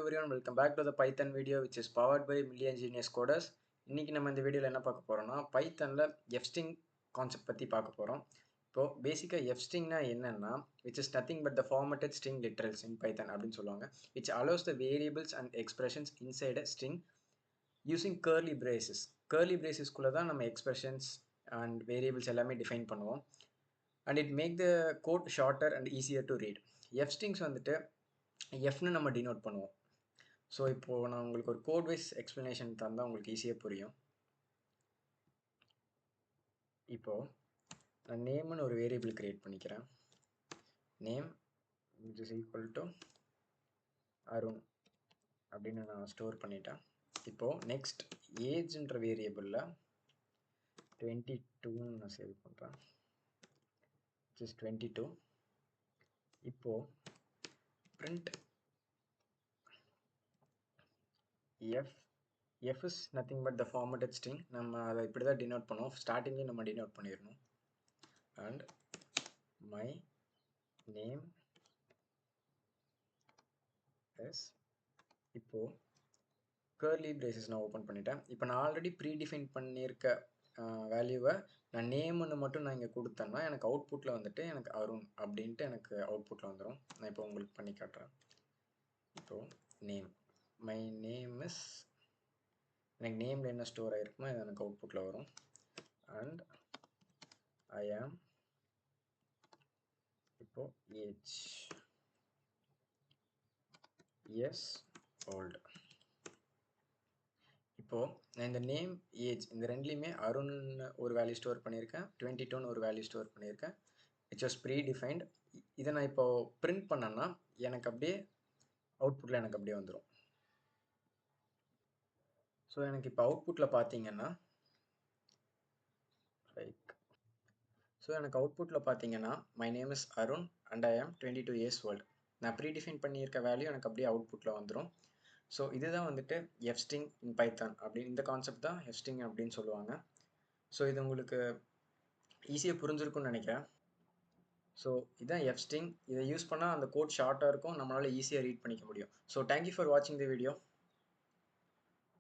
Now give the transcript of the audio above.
everyone, welcome back to the Python video which is powered by Million Genius Coders. இன்னைக்கு நம்ம இந்த வீடியோல என்ன பார்க்க போறோம்னா பைத்தன்ல fstring கான்செப்ட் பத்தி பார்க்க போறோம். இப்போ பேசிக்கா fstringனா என்னன்னா which is nothing but the formatted string literals in Python அப்படினு சொல்லுவாங்க, which allows the variables and expressions inside a string using curly braces. Curly braces குள்ள தான் நம்ம expressions and variables எல்லாமே டிஃபைன் பண்ணுவோம். And it make the code shorter and easier to read. Fstrings வந்துட்டு Fனு நம்ம denote பண்ணுவோம். ஸோ இப்போது நான் உங்களுக்கு ஒரு கோட் வைஸ் எக்ஸ்ப்ளனேஷன் தந்தால் உங்களுக்கு ஈஸியாக புரியும். இப்போது நான் நேம்னு ஒரு வேரியபிள் க்ரியேட் பண்ணிக்கிறேன். Name which is equal to Arun அப்படின்னு நான் ஸ்டோர் பண்ணிட்டேன். இப்போது நெக்ஸ்ட் ஏஜ்ன்ற வேரியபிளில் 22 நான் சேவ் பண்ணுறேன், which is 22. இப்போது print f is nothing but the formatted string. நம்ம அதை இப்படி தான் டினோட் பண்ணுவோம், ஸ்டார்டிங்லேயும் நம்ம டினோட் பண்ணிடணும். and my name is, இப்போது curly braces நான் ஓப்பன் பண்ணிட்டேன். இப்போ நான் ஆல்ரெடி ப்ரீடிஃபைன் பண்ணியிருக்க வேல்யூவை நான் நேம்னு மட்டும் நான் இங்கே கொடுத்தேன்னா எனக்கு அவுட்புட்டில் வந்துட்டு எனக்கு அருண் அப்படின்ட்டு எனக்கு அவுட்புட்டில் வந்துடும். நான் இப்போ உங்களுக்கு பண்ணி காட்டுறேன். இப்போது நேம், மை நேம் இஸ், எனக்கு நேமில் என்ன ஸ்டோர் ஆகிருக்குமோ இது எனக்கு அவுட்புட்டில் வரும். அண்ட் ஐ ஆம், இப்போது ஏஜ் எஸ் ஓல்டு. இப்போது நான் இந்த நேம் ஏஜ் இந்த ரெண்டுலேயுமே அருண்னு ஒரு வேல்யூ ஸ்டோர் பண்ணியிருக்கேன், 22ன்னு ஒரு வேல்யூ ஸ்டோர் பண்ணியிருக்கேன், இட்ஸ் வாஸ் ப்ரீ டிஃபைன்ட். இதை நான் இப்போது பிரிண்ட் பண்ணேன்னா எனக்கு அப்படியே அவுட்புட்டில் எனக்கு அப்படியே வந்துடும். ஸோ எனக்கு இப்போ அவுட்புட்டில் பார்த்தீங்கன்னா my name is Arun and I ஆம் 22 years old. நான் ப்ரீடிஃபைன் பண்ணியிருக்க வேல்யூ எனக்கு அப்படியே அவுட்புட்டில் வந்துடும். ஸோ இதுதான் வந்துட்டு fstring in Python அப்படின்னு, இந்த கான்செப்ட் தான் fstring அப்படின்னு சொல்லுவாங்க. ஸோ இது உங்களுக்கு ஈஸியாக புரிஞ்சிருக்கும்னு நினைக்கிறேன். ஸோ இதுதான் fstring. இதை யூஸ் பண்ணால் அந்த கோட் ஷார்ட்டாக இருக்கும், நம்மளால் ஈஸியாக ரீட் பண்ணிக்க முடியும். ஸோ தேங்க்யூ ஃபார் வாட்சிங் த வீடியோ.